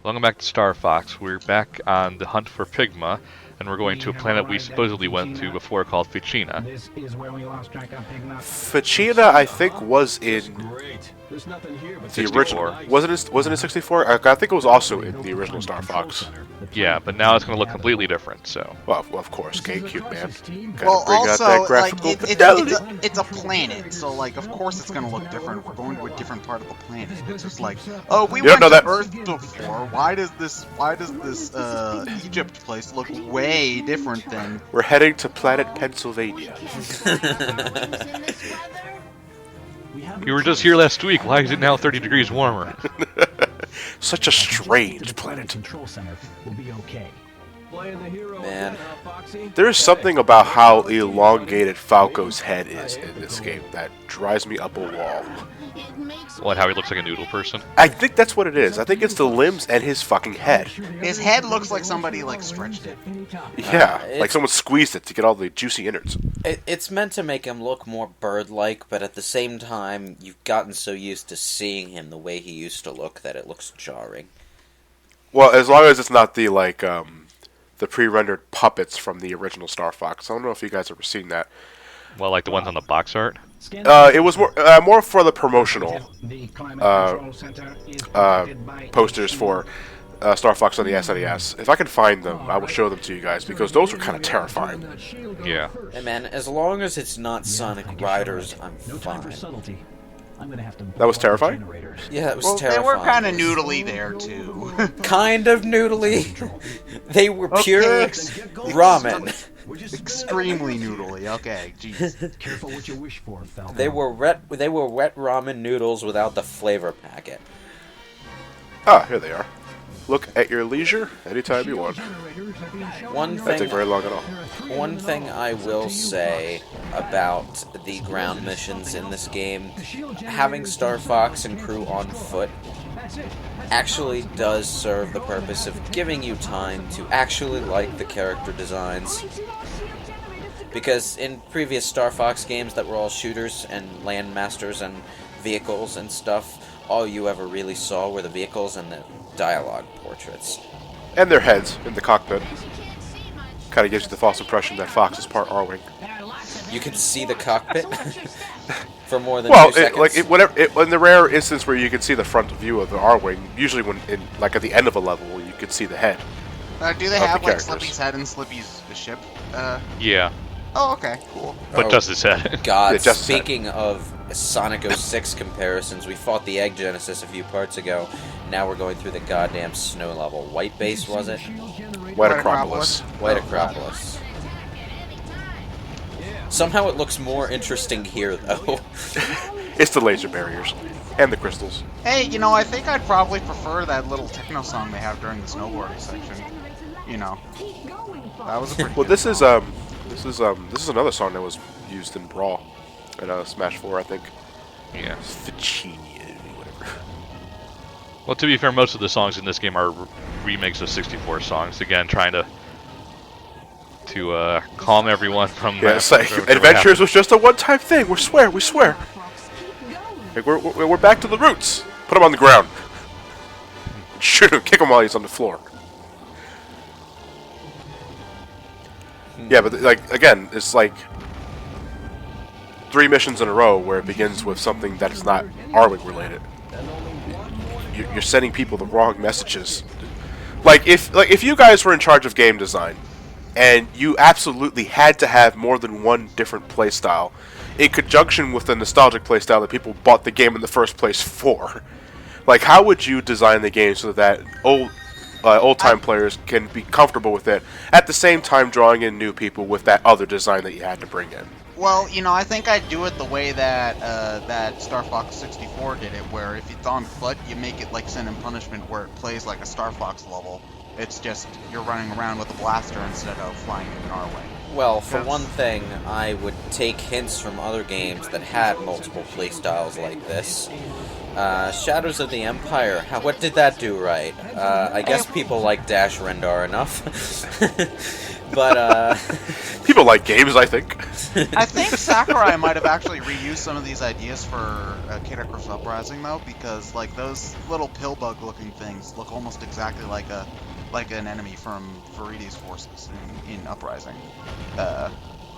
Welcome back to Star Fox. We're back on the hunt for Pigma, and we're going to a planet we supposedly went to before called Ficina. Ficina, I think, was in the original. Wasn't it 64? I think it was also in the original Star Fox. Yeah, but now it's going to look completely different. So. Well, of course, Gamecube, man. Well, bring also, out that graphical fidelity. it's a planet, so like, of course it's gonna look different. We're going to a different part of the planet. It's just like, oh, we went to Earth before. Why does this Egypt place look way different than? We're heading to planet Pennsylvania. You were just here last week. Why is it now 30 degrees warmer? Such a strange planet. Man. There's something about how elongated Falco's head is in this game that drives me up a wall. What, how he looks like a noodle person? I think that's what it is. I think it's the limbs and his fucking head. His head looks like somebody like stretched it. Yeah, like someone squeezed it to get all the juicy innards. It's meant to make him look more bird-like, but at the same time, you've gotten so used to seeing him the way he used to look that it looks jarring. Well, as long as it's not the like the pre-rendered puppets from the original Star Fox. I don't know if you guys ever seen that. Well, like the ones on the box art? It was more for the promotional posters for Star Fox on the SNES. If I can find them, I will show them to you guys, because those were kind of terrifying. Yeah. Hey man, as long as it's not Sonic Riders, I'm fine. That was terrifying? Yeah, it was Well, terrifying. they were kind of noodly there, too. Kind of noodly. They were pure ramen. Extremely noodly. Okay, jeez. Careful what you wish for, Falco. They were wet ramen noodles without the flavor packet. Ah, here they are. Look at your leisure anytime you want. One That take very long at all. One thing I will say about the ground missions in this game, having Star Fox and crew on foot actually does serve the purpose of giving you time to actually like the character designs. Because in previous Star Fox games that were all shooters and landmasters and vehicles and stuff, all you ever really saw were the vehicles and the dialogue portraits. And their heads in the cockpit. Kind of gives you the false impression that Fox is part R-Wing. You can see the cockpit for more than 2 seconds. In the rare instance where you can see the front view of the R-Wing, usually when like at the end of a level, you can see the head. Do they have like Slippy's head and Slippy's ship? Yeah. Oh, okay, cool. But just his head. God, Yeah, just speaking of Sonic 06 comparisons, we fought the Egg Genesis a few parts ago. Now we're going through the goddamn snow level. White Base, was it? White Acropolis. White Acropolis. Somehow it looks more interesting here, though. It's the laser barriers. And the crystals. Hey, you know, I think I'd probably prefer that little techno song they have during the snowboarding section. You know. That was a pretty Well, this is another song that was used in Brawl. In Smash 4, I think. Yeah. Ficina, whatever. Well, to be fair, most of the songs in this game are remakes of 64 songs. Again, trying to calm everyone from Yeah, it's like, Adventures was just a one-time thing. We swear. Like, we're back to the roots. Put him on the ground. Shoot him, kick him while he's on the floor. Yeah, but like again, it's like 3 missions in a row where it begins with something that is not R-Wing related. You're sending people the wrong messages. Like if you guys were in charge of game design, and you absolutely had to have more than one different playstyle, in conjunction with the nostalgic playstyle that people bought the game in the first place for, like how would you design the game so that old-time players can be comfortable with it, at the same time drawing in new people with that other design that you had to bring in? Well, you know, I think I'd do it the way that that Star Fox 64 did it, where if it's on foot, you make it like Sin and Punishment, where it plays like a Star Fox level. It's just you're running around with a blaster instead of flying in an R-Wing. Well, for one thing, I would take hints from other games that had multiple playstyles like this. Shadows of the Empire, what did that do right? I guess people like Dash Rendar enough. But People like games, I think. I think Sakurai might have actually reused some of these ideas for Kid Icarus Uprising, though, because like those little pill bug looking things look almost exactly like an enemy from Viridi's forces in Uprising.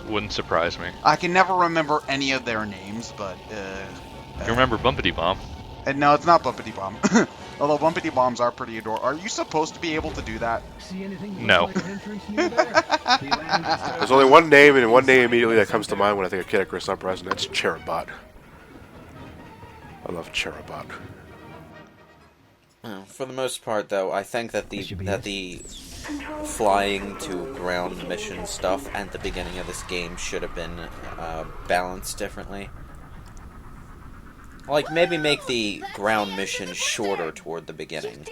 Wouldn't surprise me. I can never remember any of their names, but You remember Bumpity Bomb? and no, it's not Bumpity Bomb. Although Bumpity Bombs are pretty adorable. Are you supposed to be able to do that? No. There's only one name, and one name immediately that comes to mind when I think of Kid Icarus Uprising. That's Cherubot. I love Cherubot. for the most part, though, I think that the flying to ground mission stuff at the beginning of this game should have been balanced differently. Like, maybe make the ground missions shorter toward the beginning,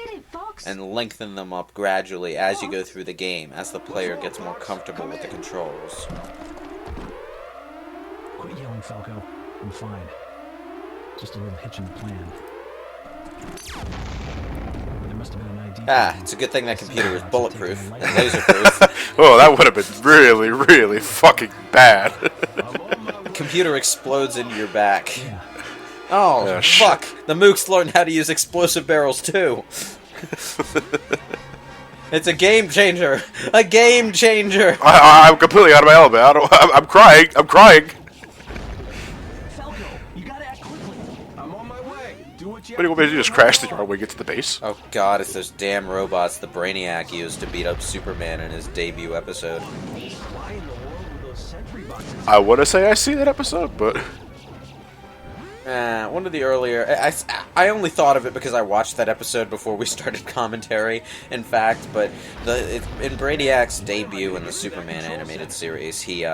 and lengthen them up gradually as you go through the game, as the player gets more comfortable with the controls. Quit yelling, Falco. I'm fine. Just a little hitch in the plan. There must have been an ID. It's a good thing that computer is bulletproof and laserproof. Oh, that would have been really, really fucking bad. Computer explodes into your back. Yeah. Oh, Yeah, fuck! The mooks learned how to use explosive barrels, too! It's a game changer! A game changer! I'm completely out of my element. I'm crying. I'm crying. Falco, you gotta act quickly. I'm on my way. Do what you What do you want me to do? Just crash the yard when we get to the base? Oh god, it's those damn robots the Brainiac used to beat up Superman in his debut episode. Why in the world were those sentry boxes? I want to say I see that episode, but One of the earlier... I only thought of it because I watched that episode before we started commentary, in fact, but in Brainiac's debut in the Superman animated series, he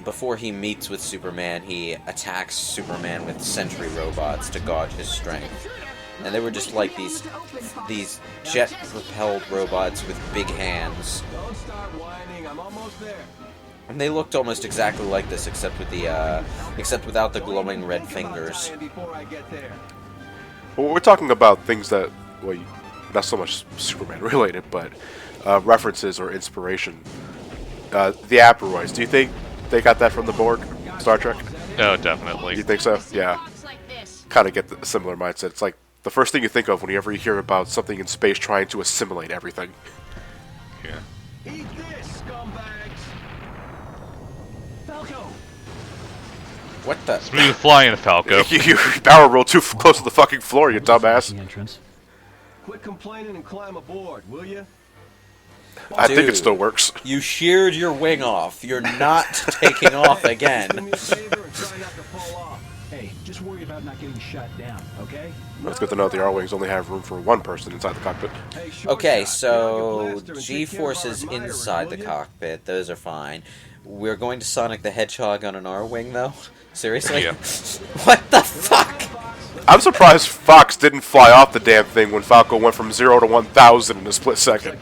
before he meets with Superman, he attacks Superman with sentry robots to gauge his strength. And they were just like these jet-propelled robots with big hands. Don't start whining. I'm almost there. And they looked almost exactly like this, except without the glowing red fingers. Before I get there. well, we're talking about things that, well, not so much Superman related, but references or inspiration. The Aperoids. Do you think they got that from the Borg, Star Trek? No, definitely. You think so? Yeah. Kind of get the similar mindset. It's like the first thing you think of whenever you hear about something in space trying to assimilate everything. Yeah. Eat this, scumbags. Falco. What the? Smooth flying, Falco. You barrel roll too close to the fucking floor, you dumbass. The entrance. Quit complaining and climb aboard, will you? I think it Dude. still works. You sheared your wing off. You're not taking off Do again. me a favor and try not to fall off. Hey, just worry about not getting shot down, okay? It's good to know the R-Wings only have room for one person inside the cockpit. Hey, short Okay, shot, so get like a blaster and take care of G-forces our admirer, inside the will ya? cockpit. Those are fine. We're going to Sonic the Hedgehog on an R-wing, though? Seriously? Yeah. What the fuck? I'm surprised Fox didn't fly off the damn thing when Falco went from 0 to 1,000 in a split second.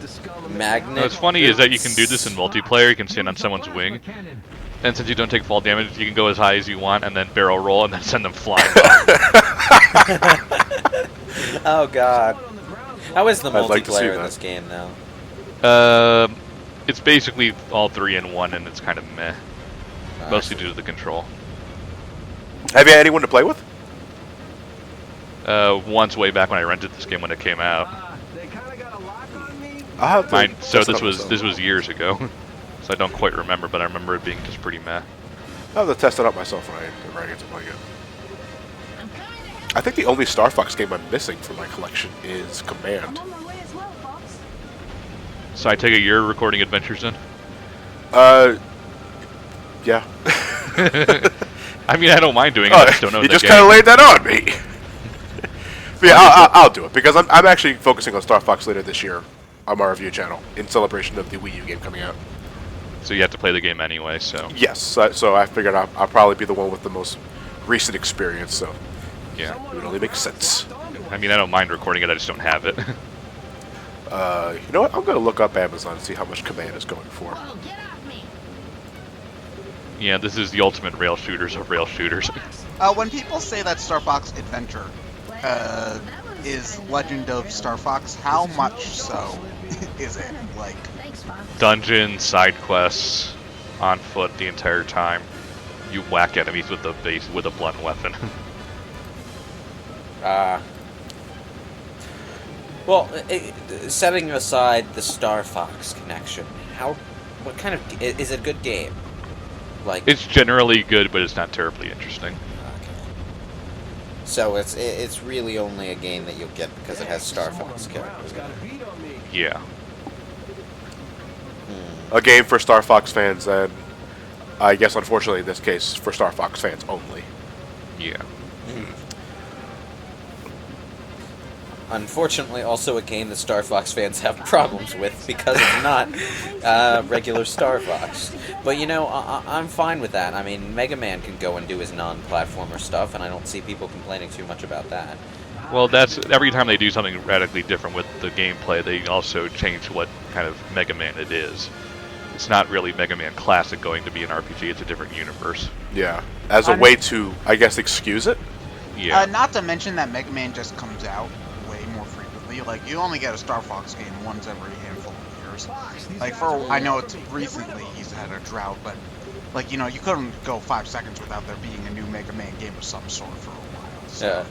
Magnet. What's funny is that you can do this in multiplayer. You can stand on someone's wing, and since you don't take fall damage, you can go as high as you want and then barrel roll and then send them flying off. Oh god. How is the I'd like to see multiplayer in that. this game, though? It's basically all 3 in 1, and it's kind of meh. Mostly due to the control. Have you had anyone to play with? Once way back when I rented this game when it came out. They kinda got a lock on me. I'll have to So test it this out was myself. this was years ago, so I don't quite remember, but I remember it being just pretty meh. I'll have to test it out myself when I get to play it. I think the only Star Fox game I'm missing from my collection is Command. So I take it you're recording adventures in? Yeah. I mean, I don't mind doing it. I just don't know you the just game. kind of laid that on me. But yeah, I'll do it because I'm actually focusing on Star Fox later this year on my review channel in celebration of the Wii U game coming out. So you have to play the game anyway. So Yes, so I figured I'll probably be the one with the most recent experience, so yeah. it would only make sense. I mean, I don't mind recording it. I just don't have it. You know what? I'm gonna look up Amazon and see how much Command is going for. Yeah, this is the ultimate rail shooters of rail shooters. When people say that Star Fox Adventure is Legend of Star Fox, how much so is it? Like, dungeon, side quests, on foot the entire time. You whack enemies with a blunt weapon. Well, setting aside the Star Fox connection, what kind of is it a good game? Like, It's generally good, but it's not terribly interesting. okay. So it's really only a game that you'll get because it has Star Fox characters. Yeah. A game for Star Fox fans, and I guess unfortunately in this case for Star Fox fans only. Yeah. Unfortunately, also a game that Star Fox fans have problems with because it's not regular Star Fox. But you know, I'm fine with that. I mean, Mega Man can go and do his non-platformer stuff, and I don't see people complaining too much about that. Well, that's every time they do something radically different with the gameplay, they also change what kind of Mega Man it is. It's not really Mega Man Classic going to be an RPG, it's a different universe. Yeah, as a way to, I guess, excuse it. Yeah. Not to mention that Mega Man just comes out way more frequently. Like, you only get a Star Fox game once every handful of years. Like, I know it's recently he's had a drought, but, like, you know, you couldn't go 5 seconds without there being a new Mega Man game of some sort for a while. So.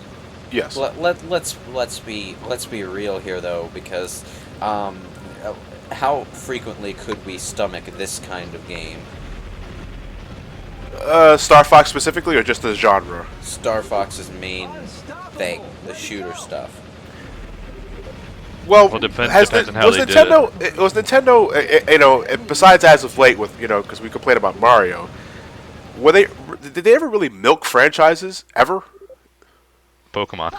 Yes. Let's be real here though, because how frequently could we stomach this kind of game? Star Fox specifically, or just the genre? Star Fox's main thing, the shooter stuff. Well, depends on how was they did Nintendo, it was Nintendo, you know, besides as of late with, you know, because we complain about Mario, did they ever really milk franchises, ever? Pokemon.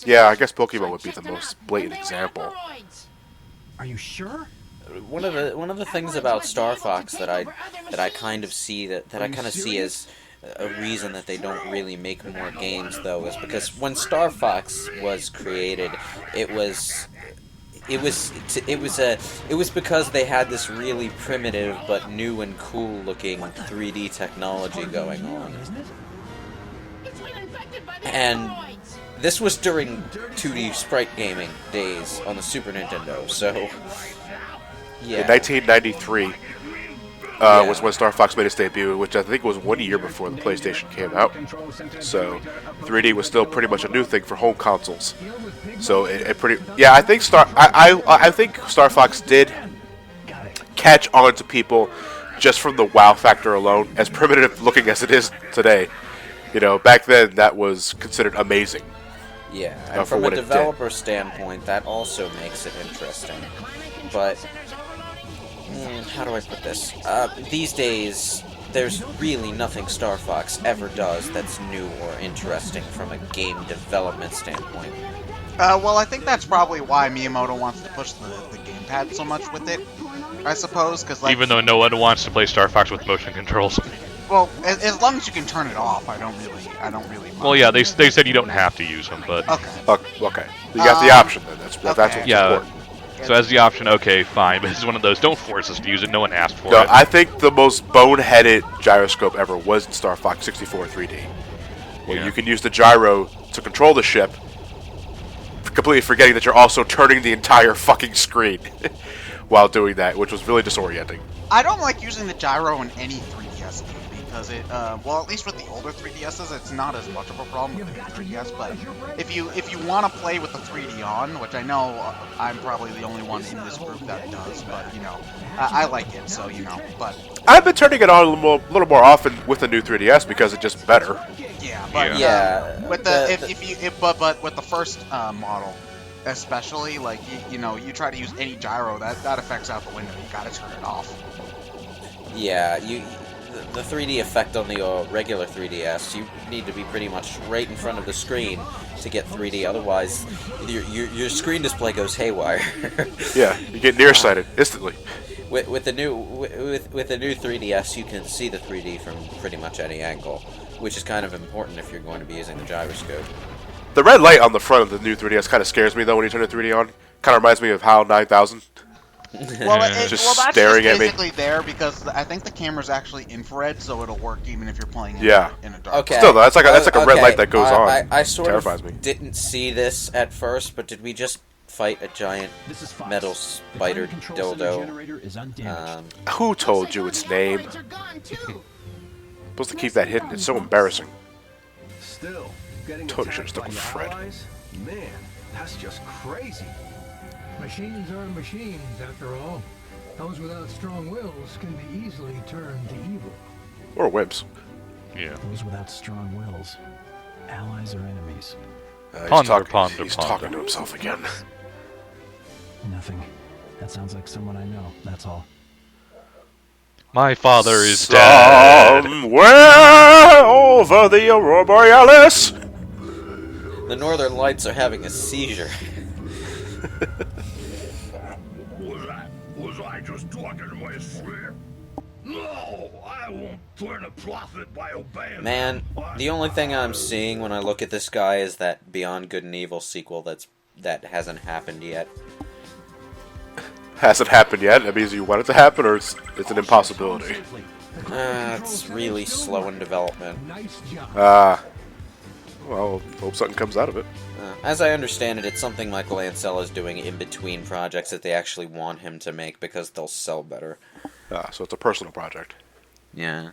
Yeah, I guess Pokemon would be the most blatant example. Are you sure? One of the things about Star Fox that I kind of see as a reason that they don't really make more games though is because when Star Fox was created, it was because they had this really primitive but new and cool looking 3D technology going on. And this was during 2D sprite gaming days on the Super Nintendo, so yeah. In 1993 was when Star Fox made its debut, which I think was 1 year before the PlayStation came out. So 3D was still pretty much a new thing for home consoles. So I think I think Star Fox did catch on to people just from the WoW factor alone, as primitive looking as it is today. You know, back then that was considered amazing. Yeah, and from a developer standpoint, that also makes it interesting. But how do I put this? These days, there's really nothing Star Fox ever does that's new or interesting from a game development standpoint. Well, I think that's probably why Miyamoto wants to push the gamepad so much with it, I suppose, because like... Even though no one wants to play Star Fox with motion controls. Well, as long as you can turn it off, I don't really mind. Well, yeah, they said you don't have to use them, but... Okay. You got the option then. That's what's important. So as the option, okay, fine, but this is one of those, don't force us to use it, no one asked for it. No, I think the most boneheaded gyroscope ever was in Star Fox 64 3D. Where you can use the gyro to control the ship, completely forgetting that you're also turning the entire fucking screen while doing that, which was really disorienting. I don't like using the gyro in any 3DS game because it, well, at least with the older 3DSs, it's not as much of a problem with the new 3DS. But if you want to play with the 3D on, which I know I'm probably the only one in this group that does, but you know, I like it, so you know. But I've been turning it on a little more often with the new 3DS because it's just better. Yeah, but with but with the first model, especially, like you know, you try to use any gyro, that affects out the window. You gotta turn it off. Yeah, the 3D effect on the regular 3DS, you need to be pretty much right in front of the screen to get 3D. Otherwise, your screen display goes haywire. Yeah, you get nearsighted instantly. With the new 3DS, you can see the 3D from pretty much any angle, which is kind of important if you're going to be using the gyroscope. The red light on the front of the new 3DS kind of scares me though when you turn the 3D on. Kind of reminds me of HAL 9000. Well, that's staring at me. basically there because I think the camera's actually infrared, so it'll work even if you're playing in a dark. Okay. Still though, that's like a red light that goes on. I sort terrifies of me. didn't see this at first, but did we just fight a giant This is Fox. metal The spider climate control center dildo. generator is undamaged. Who told you its name? Supposed to keep that hidden. It's so embarrassing. Still, getting Totally should've attacked stuck by with your Fred. allies? Man, that's just crazy. Machines are machines, after all. Those without strong wills can be easily turned to evil. Or wimps. Yeah. Those without strong wills, allies or enemies? He's Ponder, talking, ponder, he's ponder. talking to himself again. Nothing. That sounds like someone I know, that's all. My father is dead. Somewhere over the Aurora Borealis. The Northern Lights are having a seizure. Was I just talking to myself? No, I won't turn a profit by obeying. Man, the only thing I'm seeing when I look at this guy is that Beyond Good and Evil sequel that hasn't happened yet. Hasn't happened yet. That means you want it to happen, or it's an impossibility. It's really slow in development. Nice job. Well, hope something comes out of it. As I understand it, it's something Michael Ansel is doing in between projects that they actually want him to make because they'll sell better. So it's a personal project. Yeah.